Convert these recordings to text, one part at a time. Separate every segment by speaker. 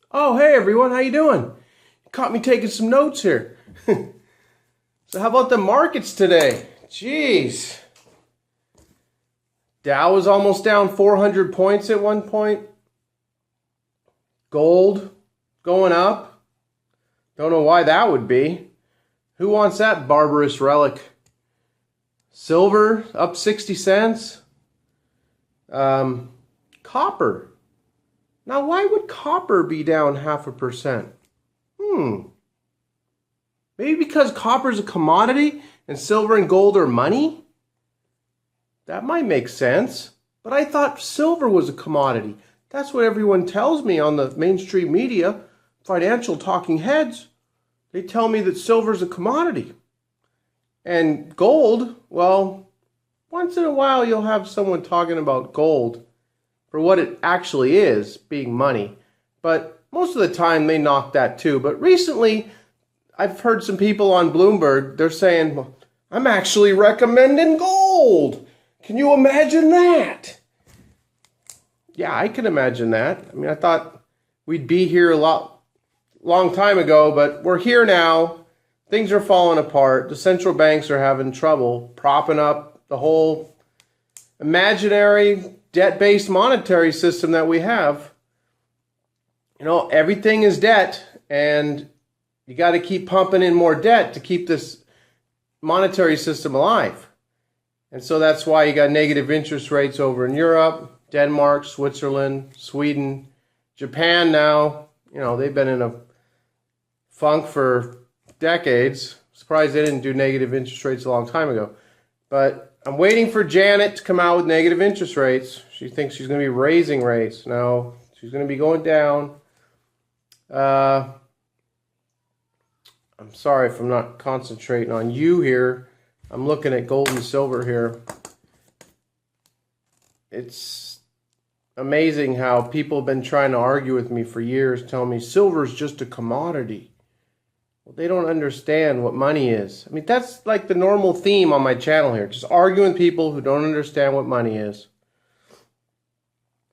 Speaker 1: Oh, hey everyone, how you doing? You caught me taking some notes here. So how about the markets today? Jeez. Dow was almost down 400 points at one point. Gold going up. Don't know why that would be. Who wants that barbarous relic? Silver up 60 cents. Copper. Now, why would copper be down 0.5%? Maybe because copper is a commodity and silver and gold are money? That might make sense. But I thought silver was a commodity. That's what everyone tells me on the mainstream media, financial talking heads. They tell me that silver is a commodity. And gold, well, once in a while you'll have someone talking about gold for what it actually is, being money. But most of the time they knock that too. But recently, I've heard some people on Bloomberg, they're saying, well, I'm actually recommending gold. Can you imagine that? Yeah, I can imagine that. I mean, I thought we'd be here long time ago, but we're here now. Things are falling apart. The central banks are having trouble propping up the whole imaginary debt-based monetary system that we have. You know, everything is debt, and you got to keep pumping in more debt to keep this monetary system alive. And so that's why you got negative interest rates over in Europe, Denmark, Switzerland, Sweden, Japan now. You know, they've been in a funk for decades. Surprised they didn't do negative interest rates a long time ago. But I'm waiting for Janet to come out with negative interest rates. She thinks she's going to be raising rates. No, she's going to be going down. I'm sorry if I'm not concentrating on you here. I'm looking at gold and silver here. It's amazing how people have been trying to argue with me for years, telling me silver is just a commodity. Well, they don't understand what money is. I mean, that's like the normal theme on my channel here. Just arguing with people who don't understand what money is.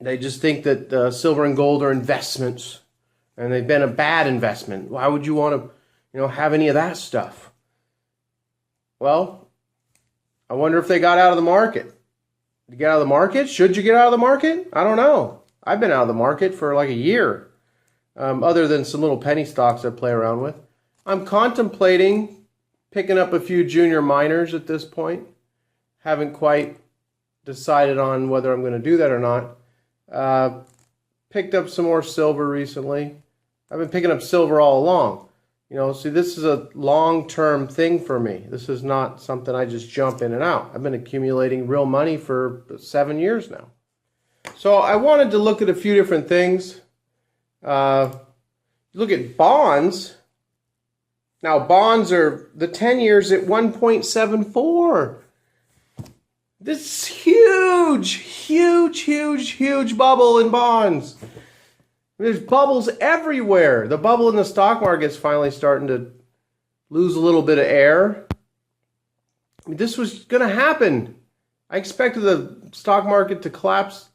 Speaker 1: They just think that silver and gold are investments, and they've been a bad investment. Why would you want to, have any of that stuff? Well, I wonder if they got out of the market. Did you get out of the market? Should you get out of the market? I don't know. I've been out of the market for like a year, other than some little penny stocks I play around with. I'm contemplating picking up a few junior miners at this point. Haven't quite decided on whether I'm going to do that or not. Picked up some more silver recently. I've been picking up silver all along. See, this is a long-term thing for me. This is not something I just jump in and out. I've been accumulating real money for 7 years now. So I wanted to look at a few different things. Look at bonds. Now, bonds are the 10 years at 1.74. This huge bubble in bonds. There's bubbles everywhere. The bubble in the stock market is finally starting to lose a little bit of air. I mean, this was going to happen. I expected the stock market to collapse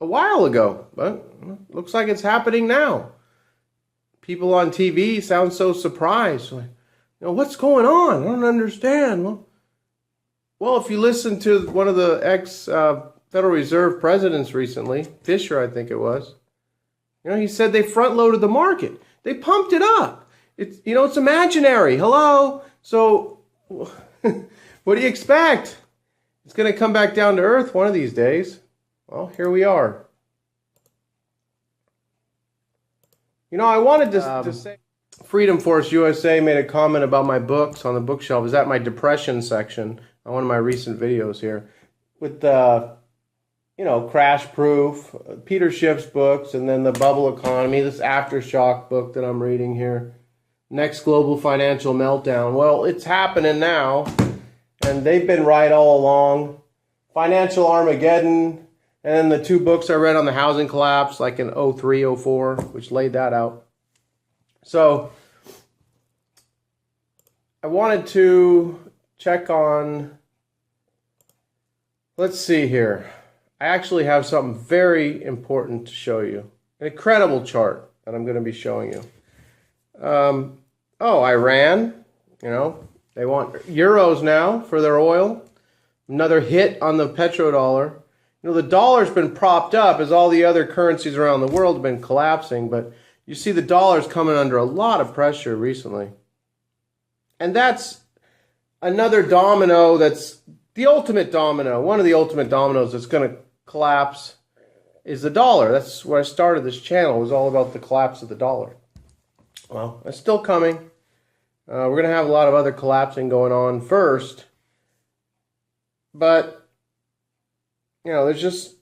Speaker 1: a while ago, but looks like it's happening now. People on TV sound so surprised. Like, what's going on? I don't understand. Well, if you listen to one of the ex-Federal Reserve presidents recently, Fisher, I think it was, he said they front-loaded the market. They pumped it up. It's imaginary. Hello? So what do you expect? It's going to come back down to earth one of these days. Well, here we are. I wanted to say, Freedom Force USA made a comment about my books on the bookshelf. Is that my depression section on one of my recent videos here with Crash Proof, Peter Schiff's books, and then the Bubble Economy, this Aftershock book that I'm reading here, Next Global Financial Meltdown. Well, it's happening now, and they've been right all along. Financial Armageddon, and then the two books I read on the housing collapse, like in 03, 04, which laid that out. So I wanted to check on, let's see here. I actually have something very important to show you. An incredible chart. that I'm going to be showing you. Oh, Iran, they want euros now for their oil. Another hit on the petrodollar. The dollar's been propped up as all the other currencies around the world have been collapsing, but you see the dollar's coming under a lot of pressure recently. And that's another domino that's the ultimate domino. One of the ultimate dominoes that's going to collapse is the dollar. That's where I started this channel. It was all about the collapse of the dollar. Well, it's still coming. We're going to have a lot of other collapsing going on first. But, there's just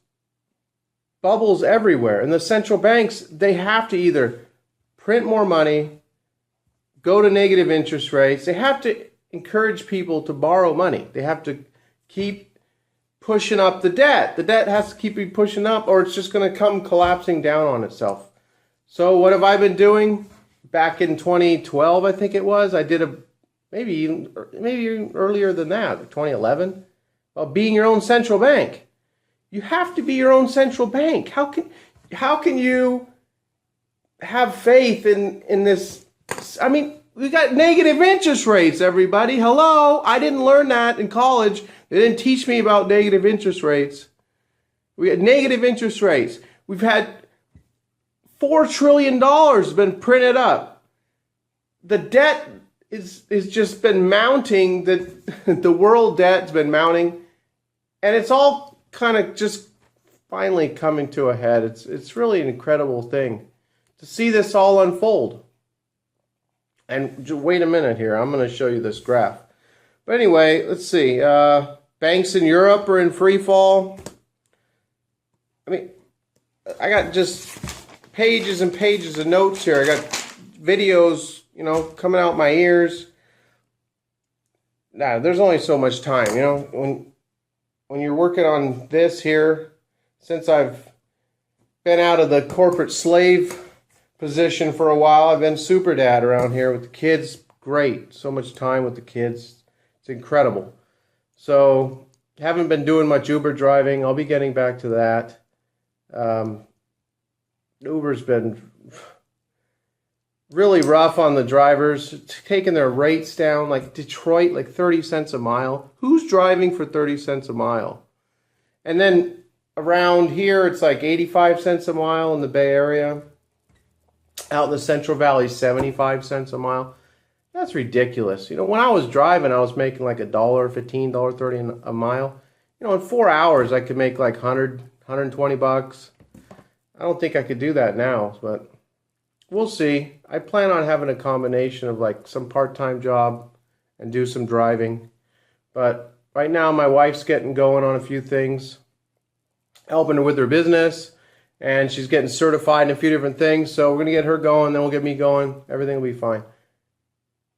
Speaker 1: bubbles everywhere. And the central banks, they have to either print more money, go to negative interest rates. They have to encourage people to borrow money. They have to keep pushing up the debt. The debt has to keep pushing up, or it's just going to come collapsing down on itself. So what have I been doing? Back in 2012, I think it was, I did maybe even earlier than that, 2011, about being your own central bank. You have to be your own central bank. How can you have faith in this? I mean, we got negative interest rates, everybody. Hello, I didn't learn that in college. They didn't teach me about negative interest rates. We had negative interest rates. We've had $4 trillion been printed up. The debt is just been mounting. The world debt's been mounting, and it's all kind of just finally coming to a head. It's really an incredible thing to see this all unfold. And wait a minute here. I'm going to show you this graph. But anyway, let's see. Banks in Europe are in free fall. I mean, I got just pages and pages of notes here. I got videos, coming out my ears. Nah, there's only so much time, when you're working on this here, since I've been out of the corporate slave position for a while, I've been super dad around here with the kids. Great. So much time with the kids. It's incredible. So, haven't been doing much Uber driving. I'll be getting back to that. Uber's been really rough on the drivers, taking their rates down, like Detroit, like 30 cents a mile. Who's driving for 30 cents a mile? And then around here, it's like 85 cents a mile in the Bay Area. Out in the Central Valley, 75 cents a mile. That's ridiculous. When I was driving, I was making like $1, $15, $30 a mile. In 4 hours, I could make like 100, 120 bucks. I don't think I could do that now, but we'll see. I plan on having a combination of like some part-time job and do some driving. But right now my wife's getting going on a few things, helping her with her business, and she's getting certified in a few different things. So we're going to get her going, then we'll get me going. Everything will be fine.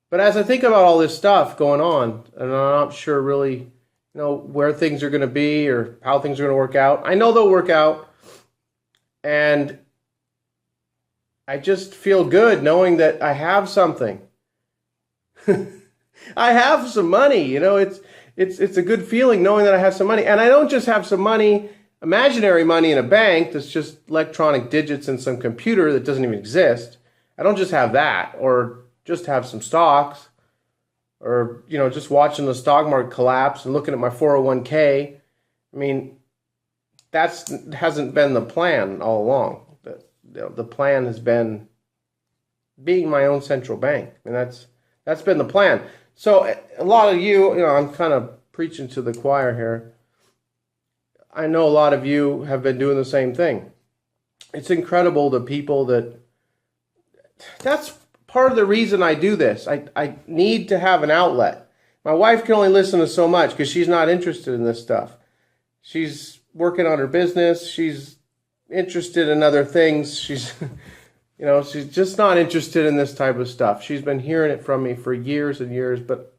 Speaker 1: But as I think about all this stuff going on, and I'm not sure really, where things are going to be or how things are going to work out. I know they'll work out. And I just feel good knowing that I have something. I have some money, it's a good feeling knowing that I have some money. And I don't just have some money, imaginary money in a bank that's just electronic digits in some computer that doesn't even exist. I don't just have that, or just have some stocks, or, just watching the stock market collapse and looking at my 401k. I mean, that hasn't been the plan all along. The plan has been being my own central bank, and that's been the plan. So a lot of you, I'm kind of preaching to the choir here. I know a lot of you have been doing the same thing. It's incredible the people that's part of the reason I do this. I need to have an outlet. My wife can only listen to so much because she's not interested in this stuff. She's working on her business. She's interested in other things. She's just not interested in this type of stuff. She's been hearing it from me for years and years, but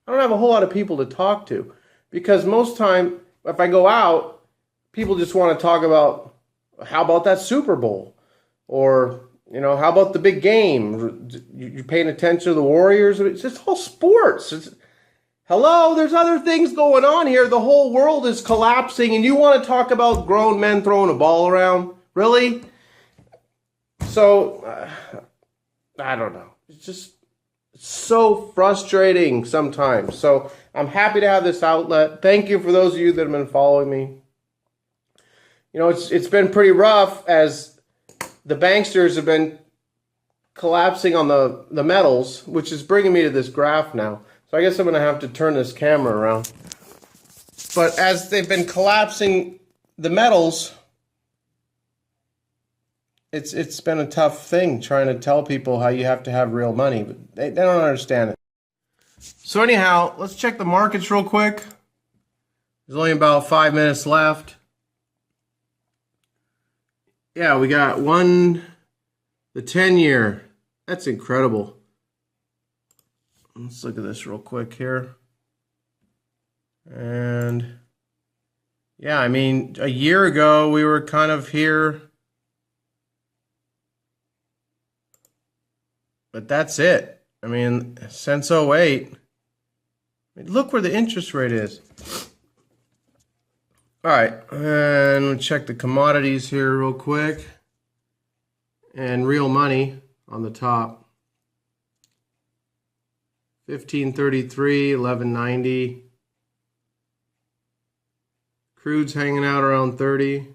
Speaker 1: I don't have a whole lot of people to talk to, because most time if I go out, people just want to talk about, how about that Super Bowl? Or, how about the big game? You paying attention to the Warriors? It's just all sports. Hello, there's other things going on here. The whole world is collapsing, and you want to talk about grown men throwing a ball around? Really? So, I don't know. It's just so frustrating sometimes. So I'm happy to have this outlet. Thank you for those of you that have been following me. You know, it's been pretty rough as the banksters have been collapsing on the metals, which is bringing me to this graph now. So I guess I'm going to have to turn this camera around. But as they've been collapsing the metals, it's been a tough thing trying to tell people how you have to have real money, but they don't understand it. So anyhow, let's check the markets real quick. There's only about 5 minutes left. Yeah, we got the 10-year. That's incredible. Let's look at this real quick here. And yeah, I mean, a year ago we were kind of here. But that's it. I mean, since '08, look where the interest rate is. All right, and we'll check the commodities here real quick. And real money on the top. 1533, 1190. Crude's hanging out around 30.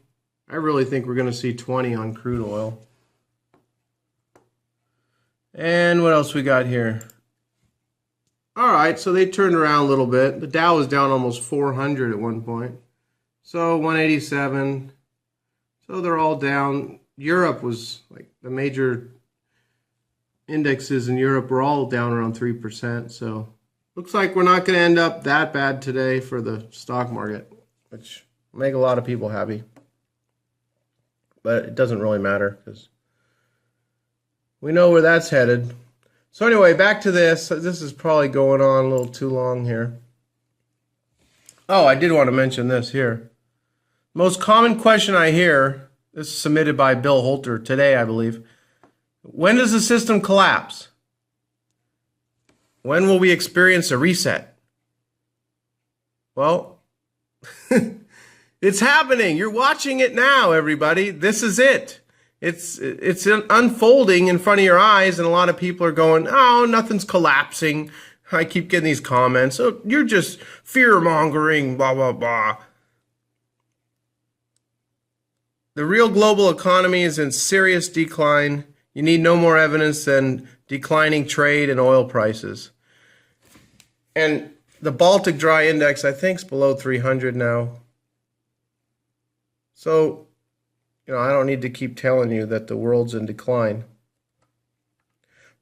Speaker 1: I really think we're going to see 20 on crude oil. And what else we got here? All right, so they turned around a little bit. The Dow was down almost 400 at one point. So 187. So they're all down. Europe was like the major indexes in Europe were all down around 3%. So looks like we're not going to end up that bad today for the stock market, which will make a lot of people happy. But it doesn't really matter because we know where that's headed. So anyway, back to this. This is probably going on a little too long here. Oh, I did want to mention this here. Most common question I hear, this is submitted by Bill Holter today, I believe. When does the system collapse? When will we experience a reset? Well, it's happening. You're watching it now, everybody. This is it. It's unfolding in front of your eyes, and a lot of people are going, oh, nothing's collapsing. I keep getting these comments. Oh, you're just fear-mongering, blah, blah, blah. The real global economy is in serious decline. You need no more evidence than declining trade and oil prices. And the Baltic Dry Index, I think, is below 300 now. So, you know, I don't need to keep telling you that the world's in decline.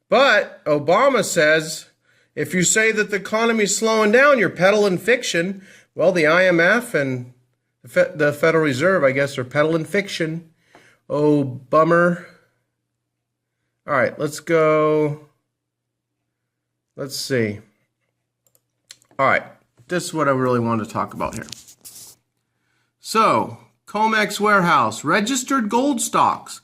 Speaker 1: But Obama says, if you say that the economy's slowing down, you're peddling fiction. Well, the IMF and the Federal Reserve, I guess, are peddling fiction. Oh, bummer. All right, let's go. Let's see. All right, this is what I really wanted to talk about here. So, Comex warehouse, registered gold stocks.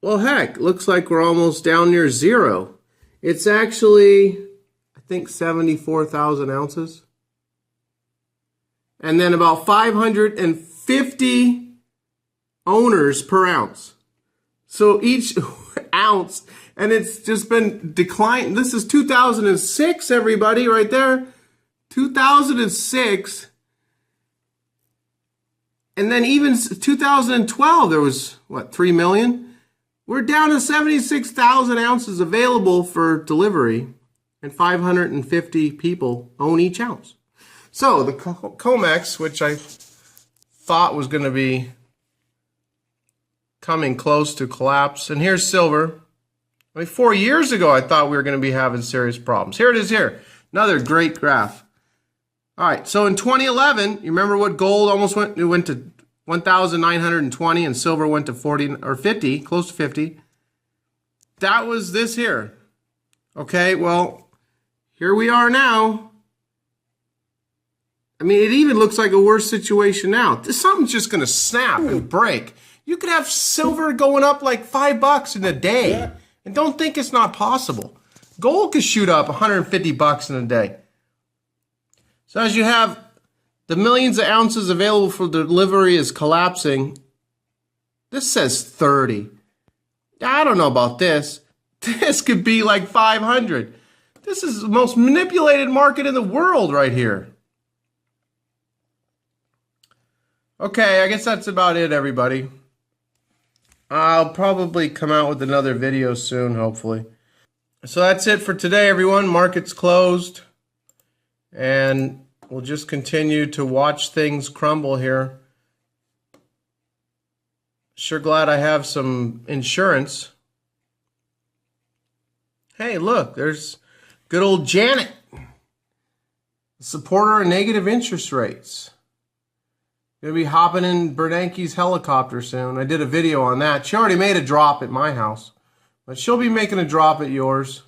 Speaker 1: Well, heck, looks like we're almost down near zero. It's actually, I think, 74,000 ounces. And then about 550 owners per ounce. So each ounce, and it's just been declining. This is 2006, everybody, right there. 2006. And then even 2012, there was, what, 3 million? We're down to 76,000 ounces available for delivery, and 550 people own each ounce. So the Comex, which I thought was going to be coming close to collapse, and here's silver. I mean, 4 years ago, I thought we were going to be having serious problems. Here it is here. Another great graph. All right, so in 2011, you remember what gold almost went? It went to 1,920, and silver went to 40 or 50, close to 50. That was this here. Okay, well, here we are now. I mean, it even looks like a worse situation now. Something's just going to snap and break. You could have silver going up like $5 in a day. And don't think it's not possible. Gold could shoot up $150 in a day. So as you have the millions of ounces available for delivery is collapsing, this says 30. I don't know about this. This could be like 500. This is the most manipulated market in the world right here. Okay, I guess that's about it, everybody. I'll probably come out with another video soon, hopefully. So that's it for today, everyone. Market's closed. And we'll just continue to watch things crumble here. Sure glad I have some insurance. Hey, look, there's good old Janet, supporter of negative interest rates. Gonna be hopping in Bernanke's helicopter soon. I did a video on that. She already made a drop at my house, but she'll be making a drop at yours.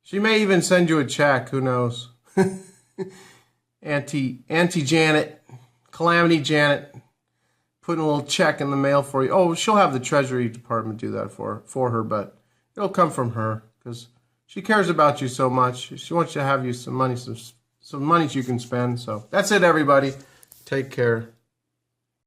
Speaker 1: She may even send you a check. Who knows? Auntie Janet, Calamity Janet, putting a little check in the mail for you. Oh, she'll have the Treasury Department do that for her, but it'll come from her because she cares about you so much. She wants you to have you some money you can spend. So that's it, everybody. Take care.